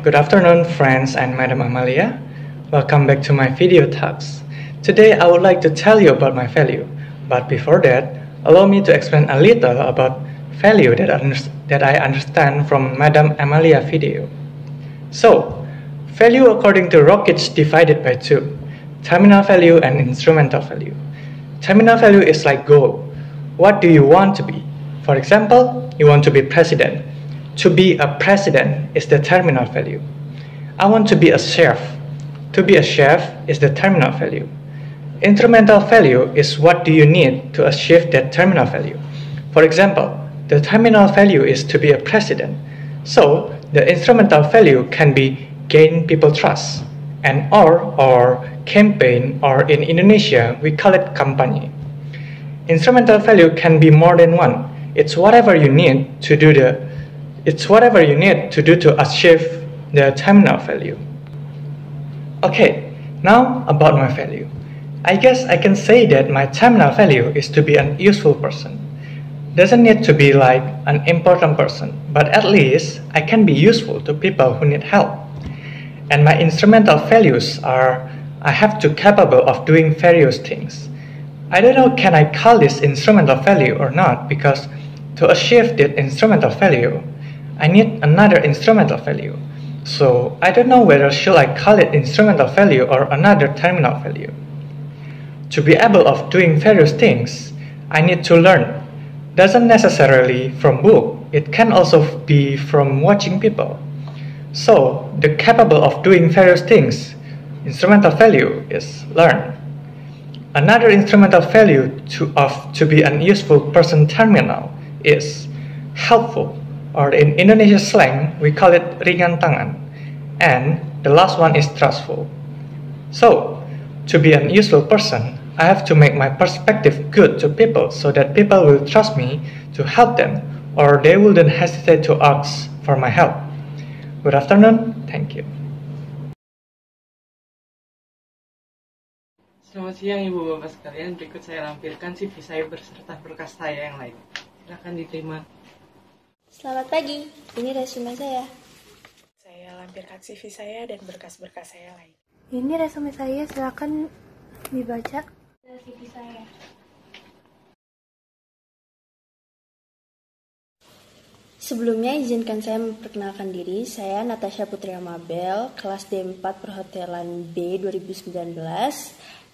Good afternoon, friends and Madam Amalia. Welcome back to my video talks. Today, I would like to tell you about my value. But before that, allow me to explain a little about value that I understand from Madam Amalia video. So, value according to Rockich divided by two: terminal value and instrumental value. Terminal value is like goal. What do you want to be? For example, you want to be president. To be a president is the terminal value. I want to be a chef. To be a chef is the terminal value. Instrumental value is what do you need to achieve that terminal value. For example, the terminal value is to be a president. So, the instrumental value can be gain people trust, and or campaign, or in Indonesia, we call it kampanye. Instrumental value can be more than one. It's whatever you need to do to achieve the terminal value. Okay, now about my value. I guess I can say that my terminal value is to be an useful person. Doesn't need to be like an important person, but at least I can be useful to people who need help. And my instrumental values are I have to capable of doing various things. I don't know can I call this instrumental value or not, because to achieve that instrumental value, I need another instrumental value. So I don't know whether should I call it instrumental value or another terminal value. To be able of doing various things, I need to learn. Doesn't necessarily from book, it can also be from watching people. So the capable of doing various things, instrumental value is learn. Another instrumental value to be an useful person terminal is helpful, or in Indonesia slang, we call it ringan tangan. And the last one is trustful. So, to be an useful person, I have to make my perspective good to people so that people will trust me to help them, or they wouldn't hesitate to ask for my help. Good afternoon, thank you. Selamat siang Ibu Bapak sekalian, berikut saya lampirkan CV saya beserta berkas saya yang lain. Silakan diterima. Selamat pagi, ini resume saya. Saya lampirkan CV saya dan berkas-berkas saya lain. Ini resume saya, silakan dibaca. CV saya. Sebelumnya izinkan saya memperkenalkan diri. Saya Natasha Putri Amabel, kelas D4 Perhotelan B 2019,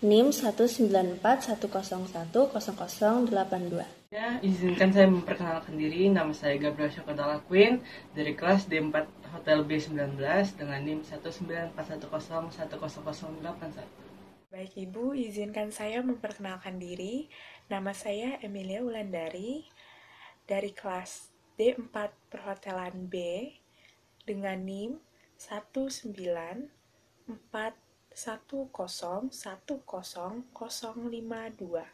NIM 19410100082. Ya, izinkan saya memperkenalkan diri. Nama saya Gabriel Syakotala Queen dari kelas D4 Hotel B19 dengan NIM 19410100081. Baik Ibu, izinkan saya memperkenalkan diri. Nama saya Emilia Wulandari dari kelas D4 Perhotelan B dengan NIM 19410100052.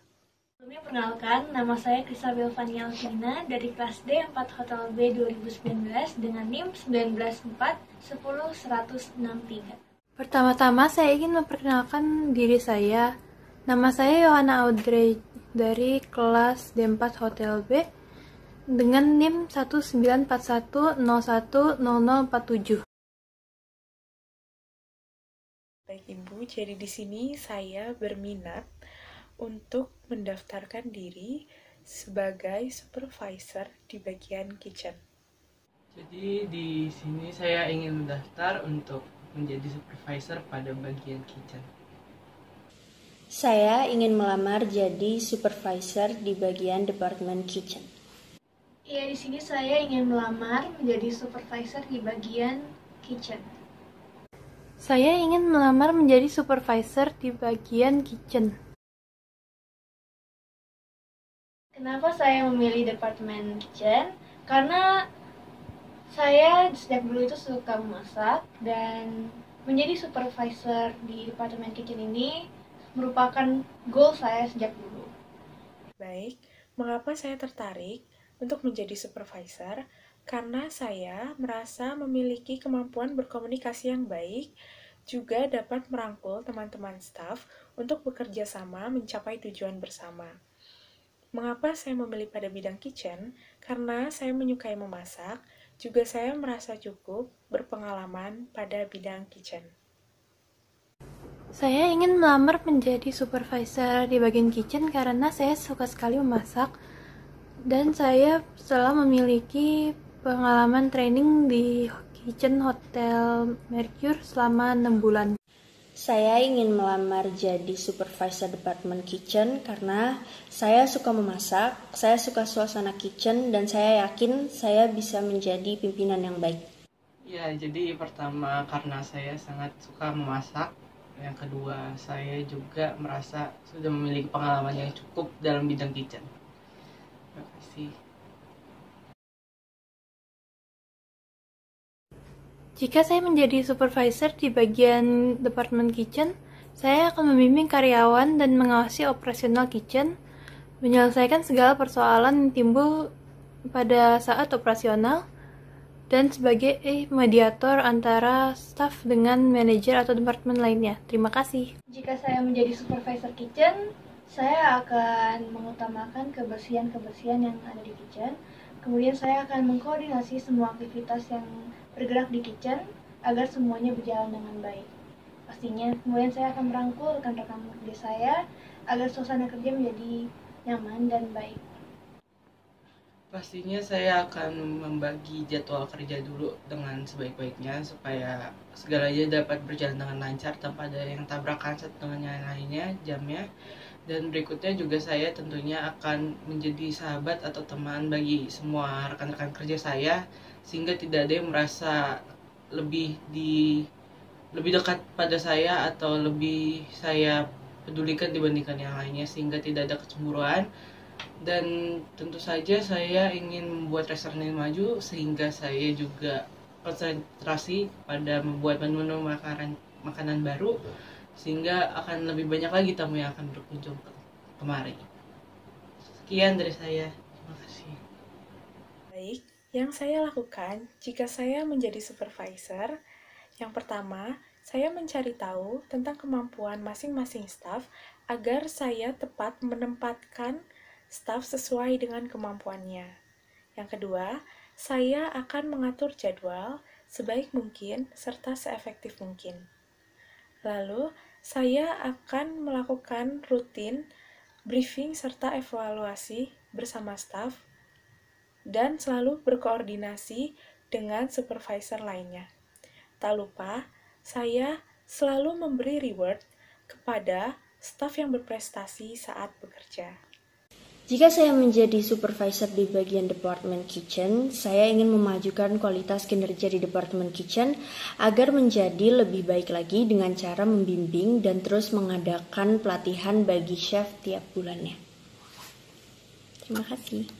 Sebelumnya perkenalkan, nama saya Krisabel Fania Alvina dari kelas D4 Hotel B 2019 dengan NIM 194101163. Pertama-tama saya ingin memperkenalkan diri saya. Nama saya Yohana Audrey dari kelas D4 Hotel B dengan NIM 19410100047. Baik Ibu, jadi di sini saya berminat untuk mendaftarkan diri sebagai supervisor di bagian kitchen. Jadi di sini saya ingin mendaftar untuk menjadi supervisor pada bagian kitchen. Saya ingin melamar jadi supervisor di bagian departemen kitchen. Iya, di sini saya ingin melamar menjadi supervisor di bagian kitchen. Saya ingin melamar menjadi supervisor di bagian kitchen. Kenapa saya memilih departemen kitchen? Karena saya sejak dulu itu suka memasak, dan menjadi supervisor di departemen kitchen ini merupakan goal saya sejak dulu. Baik, mengapa saya tertarik untuk menjadi supervisor? Karena saya merasa memiliki kemampuan berkomunikasi yang baik, juga dapat merangkul teman-teman staf untuk bekerja sama mencapai tujuan bersama. Mengapa saya memilih pada bidang kitchen? Karena saya menyukai memasak, Juga saya merasa cukup berpengalaman pada bidang kitchen. Saya ingin melamar menjadi supervisor di bagian kitchen karena saya suka sekali memasak dan saya telah memiliki pengalaman training di kitchen Hotel Mercure selama 6 bulan. Saya ingin melamar jadi supervisor departemen kitchen karena saya suka memasak, saya suka suasana kitchen, dan saya yakin saya bisa menjadi pimpinan yang baik. Ya, jadi pertama karena saya sangat suka memasak. Yang kedua, saya juga merasa sudah memiliki pengalaman yang cukup dalam bidang kitchen. Terima kasih. Jika saya menjadi supervisor di bagian departemen kitchen, saya akan membimbing karyawan dan mengawasi operasional kitchen, menyelesaikan segala persoalan yang timbul pada saat operasional, dan sebagai mediator antara staf dengan manajer atau departemen lainnya. Terima kasih. Jika saya menjadi supervisor kitchen, saya akan mengutamakan kebersihan-kebersihan yang ada di kitchen. Kemudian saya akan mengkoordinasi semua aktivitas yang bergerak di kitchen agar semuanya berjalan dengan baik. Pastinya, kemudian saya akan merangkul rekan-rekan kerja saya agar suasana kerja menjadi nyaman dan baik. Pastinya saya akan membagi jadwal kerja dulu dengan sebaik-baiknya supaya segalanya dapat berjalan dengan lancar tanpa ada yang tabrakan satu dengan yang lainnya jamnya. Dan berikutnya juga saya tentunya akan menjadi sahabat atau teman bagi semua rekan-rekan kerja saya sehingga tidak ada yang merasa lebih dekat pada saya atau lebih saya pedulikan dibandingkan yang lainnya sehingga tidak ada kecemburuan. Dan tentu saja saya ingin membuat restoran yang maju sehingga saya juga konsentrasi pada membuat menu makanan baru sehingga akan lebih banyak lagi tamu yang akan berkunjung kemari. Sekian dari saya. Terima kasih. Baik, yang saya lakukan jika saya menjadi supervisor, yang pertama, saya mencari tahu tentang kemampuan masing-masing staf agar saya tepat menempatkan staf sesuai dengan kemampuannya. Yang kedua, saya akan mengatur jadwal sebaik mungkin serta seefektif mungkin. Lalu, saya akan melakukan rutin briefing serta evaluasi bersama staf dan selalu berkoordinasi dengan supervisor lainnya. Tak lupa, saya selalu memberi reward kepada staf yang berprestasi saat bekerja. Jika saya menjadi supervisor di bagian departemen kitchen, saya ingin memajukan kualitas kinerja di departemen kitchen agar menjadi lebih baik lagi dengan cara membimbing dan terus mengadakan pelatihan bagi chef tiap bulannya. Terima kasih.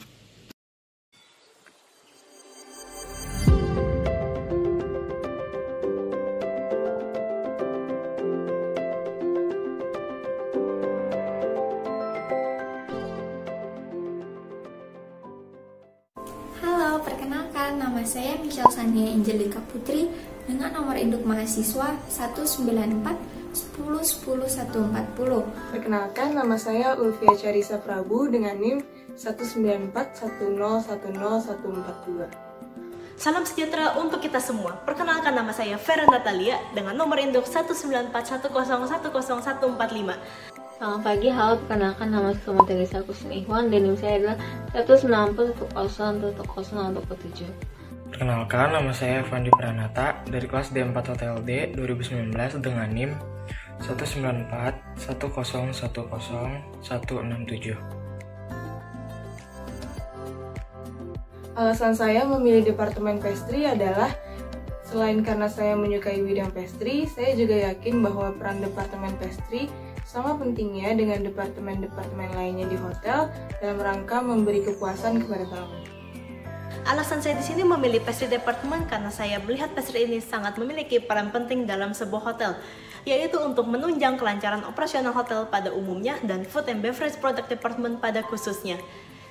Halo, perkenalkan nama saya Michelle Sania Angelika Putri dengan nomor induk mahasiswa 19410100140. Perkenalkan, nama saya Ulvia Charissa Prabu dengan NIM 19410101142. Salam sejahtera untuk kita semua. Perkenalkan, nama saya Vera Natalia dengan nomor induk 19410101145. Selamat pagi, halo, perkenalkan nama saya Teresa Kusnihwan dan NIM saya adalah 190101027. Perkenalkan, nama saya Fandi Pranata dari kelas D4 Hotel D 2019 dengan NIM 19410100167. Alasan saya memilih Departemen Pastry adalah selain karena saya menyukai bidang pastry, saya juga yakin bahwa peran Departemen Pastry sama pentingnya dengan departemen-departemen lainnya di hotel dalam rangka memberi kepuasan kepada tamu. Alasan saya di sini memilih pastry department karena saya melihat pastry ini sangat memiliki peran penting dalam sebuah hotel, yaitu untuk menunjang kelancaran operasional hotel pada umumnya dan food and beverage product department pada khususnya.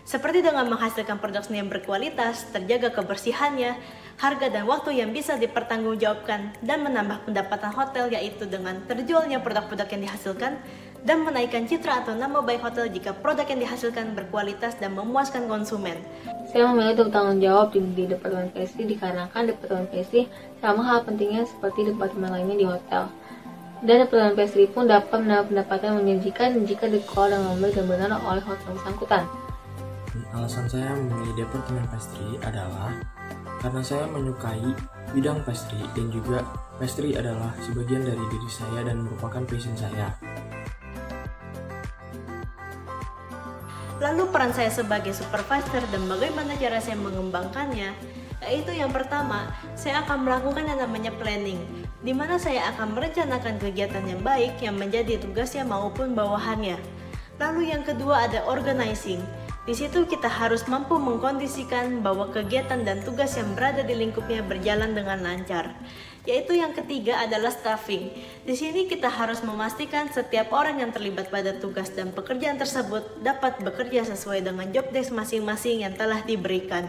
Seperti dengan menghasilkan produk yang berkualitas, terjaga kebersihannya, harga dan waktu yang bisa dipertanggungjawabkan, dan menambah pendapatan hotel yaitu dengan terjualnya produk-produk yang dihasilkan, dan menaikkan citra atau nama baik hotel jika produk yang dihasilkan berkualitas dan memuaskan konsumen. Saya memilih untuk tanggung jawab di Departemen Pastry dikarenakan Departemen Pastry sama hal pentingnya seperti departemen lainnya di hotel. Dan Departemen Pastry pun dapat mendapat pendapatan yang menjanjikan jika dikelola dengan baik dan benar oleh hotel bersangkutan. Alasan saya memilih Departemen Pastry adalah karena saya menyukai bidang pastry dan juga pastry adalah sebagian dari diri saya dan merupakan passion saya. Lalu peran saya sebagai supervisor dan bagaimana cara saya mengembangkannya? Yaitu yang pertama, saya akan melakukan yang namanya planning, di mana saya akan merencanakan kegiatan yang baik yang menjadi tugasnya maupun bawahannya. Lalu yang kedua ada organizing. Di situ kita harus mampu mengkondisikan bahwa kegiatan dan tugas yang berada di lingkupnya berjalan dengan lancar. Yaitu yang ketiga adalah staffing. Di sini kita harus memastikan setiap orang yang terlibat pada tugas dan pekerjaan tersebut dapat bekerja sesuai dengan job desk masing-masing yang telah diberikan.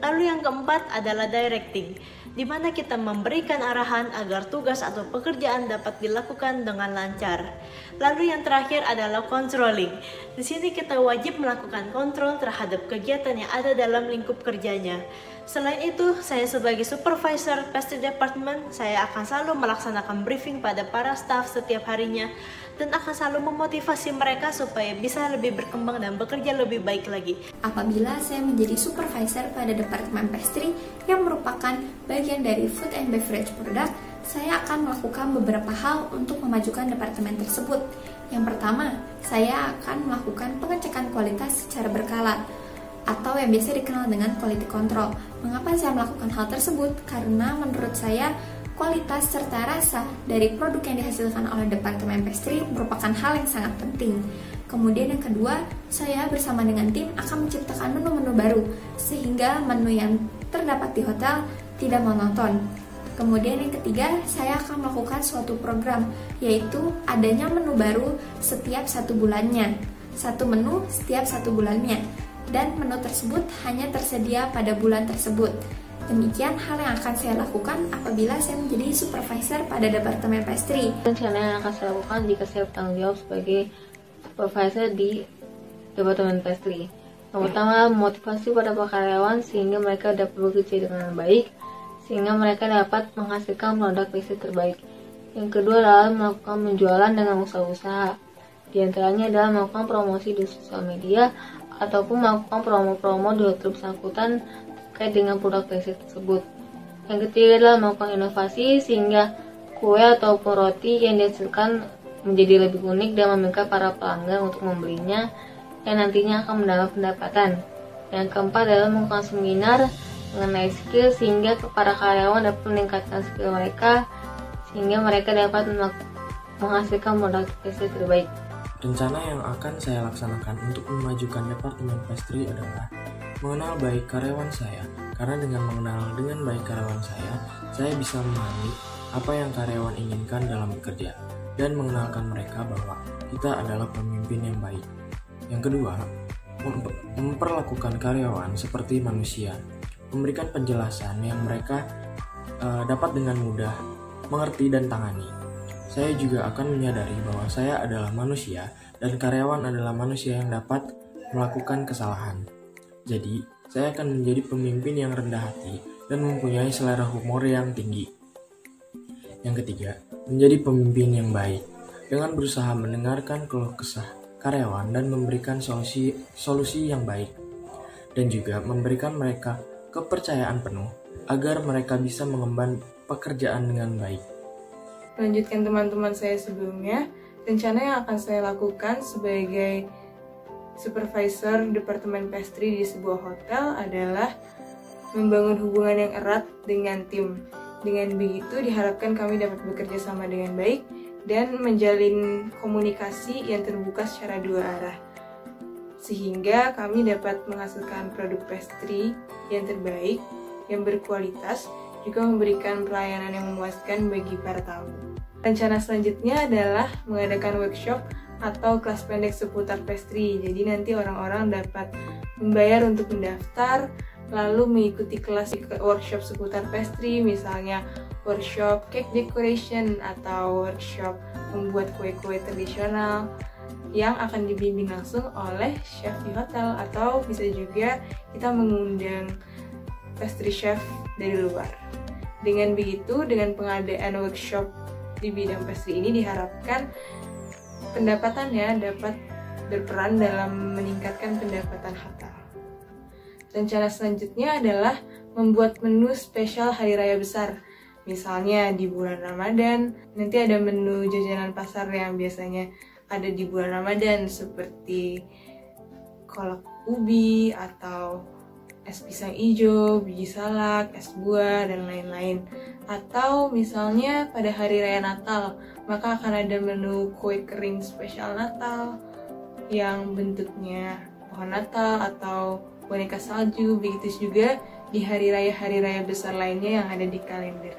Lalu yang keempat adalah directing, di mana kita memberikan arahan agar tugas atau pekerjaan dapat dilakukan dengan lancar. Lalu yang terakhir adalah controlling. Di sini kita wajib melakukan kontrol terhadap kegiatan yang ada dalam lingkup kerjanya. Selain itu, saya sebagai supervisor pastry department, saya akan selalu melaksanakan briefing pada para staff setiap harinya dan akan selalu memotivasi mereka supaya bisa lebih berkembang dan bekerja lebih baik lagi. Apabila saya menjadi supervisor pada Departemen Pastry yang merupakan bagian dari Food and Beverage Product, saya akan melakukan beberapa hal untuk memajukan departemen tersebut. Yang pertama, saya akan melakukan pengecekan kualitas secara berkala atau yang biasa dikenal dengan quality control. Mengapa saya melakukan hal tersebut? Karena menurut saya kualitas serta rasa dari produk yang dihasilkan oleh Departemen Pastry merupakan hal yang sangat penting. Kemudian yang kedua, saya bersama dengan tim akan menciptakan menu-menu baru sehingga menu yang terdapat di hotel tidak monoton. Kemudian yang ketiga, saya akan melakukan suatu program, yaitu adanya menu baru setiap 1 bulannya. 1 menu setiap 1 bulannya. Dan menu tersebut hanya tersedia pada bulan tersebut. Demikian hal yang akan saya lakukan apabila saya menjadi supervisor pada Departemen Pastry. Rencana yang akan saya lakukan jika saya bertanggung jawab sebagai supervisor di Departemen Pastry. Yang pertama, motivasi pada karyawan sehingga mereka dapat bekerja dengan baik, sehingga mereka dapat menghasilkan produk pastry terbaik. Yang kedua adalah melakukan penjualan dengan usaha-usaha. Di antaranya adalah melakukan promosi di sosial media ataupun melakukan promo-promo di hotel bersangkutan terkait dengan produk pastry tersebut. Yang ketiga adalah melakukan inovasi sehingga kue ataupun roti yang dihasilkan menjadi lebih unik dan memikat para pelanggan untuk membelinya yang nantinya akan mendapat pendapatan. Yang keempat adalah melakukan seminar mengenai skill sehingga para karyawan dapat meningkatkan skill mereka sehingga mereka dapat menghasilkan produk pastry terbaik. Rencana yang akan saya laksanakan untuk memajukan Departemen Pastry adalah mengenal baik karyawan saya, karena dengan mengenal dengan baik karyawan saya bisa memahami apa yang karyawan inginkan dalam bekerja dan mengenalkan mereka bahwa kita adalah pemimpin yang baik. Yang kedua, memperlakukan karyawan seperti manusia, memberikan penjelasan yang mereka dapat dengan mudah mengerti dan tangani. Saya juga akan menyadari bahwa saya adalah manusia dan karyawan adalah manusia yang dapat melakukan kesalahan. Jadi, saya akan menjadi pemimpin yang rendah hati dan mempunyai selera humor yang tinggi. Yang ketiga, menjadi pemimpin yang baik dengan berusaha mendengarkan keluh kesah karyawan dan memberikan solusi yang baik, dan juga memberikan mereka kepercayaan penuh agar mereka bisa mengemban pekerjaan dengan baik. Melanjutkan teman-teman saya sebelumnya, rencana yang akan saya lakukan sebagai supervisor Departemen Pastry di sebuah hotel adalah membangun hubungan yang erat dengan tim. Dengan begitu diharapkan kami dapat bekerja sama dengan baik dan menjalin komunikasi yang terbuka secara dua arah, sehingga kami dapat menghasilkan produk pastry yang terbaik, yang berkualitas, juga memberikan pelayanan yang memuaskan bagi para tamu. Rencana selanjutnya adalah mengadakan workshop atau kelas pendek seputar pastry. Jadi nanti orang-orang dapat membayar untuk mendaftar, lalu mengikuti kelas workshop seputar pastry, misalnya workshop cake decoration atau workshop membuat kue-kue tradisional yang akan dibimbing langsung oleh chef di hotel, atau bisa juga kita mengundang pastry chef dari luar. Dengan begitu, dengan pengadaan workshop di bidang pastry ini diharapkan pendapatannya dapat berperan dalam meningkatkan pendapatan hotel. Rencana selanjutnya adalah membuat menu spesial hari raya besar. Misalnya di bulan Ramadan, nanti ada menu jajanan pasar yang biasanya ada di bulan Ramadan seperti kolak ubi atau es pisang hijau, biji salak, es buah, dan lain-lain. Atau misalnya pada hari raya Natal, maka akan ada menu kue kering spesial Natal yang bentuknya pohon Natal atau boneka salju. Begitu juga di hari raya besar lainnya yang ada di kalender.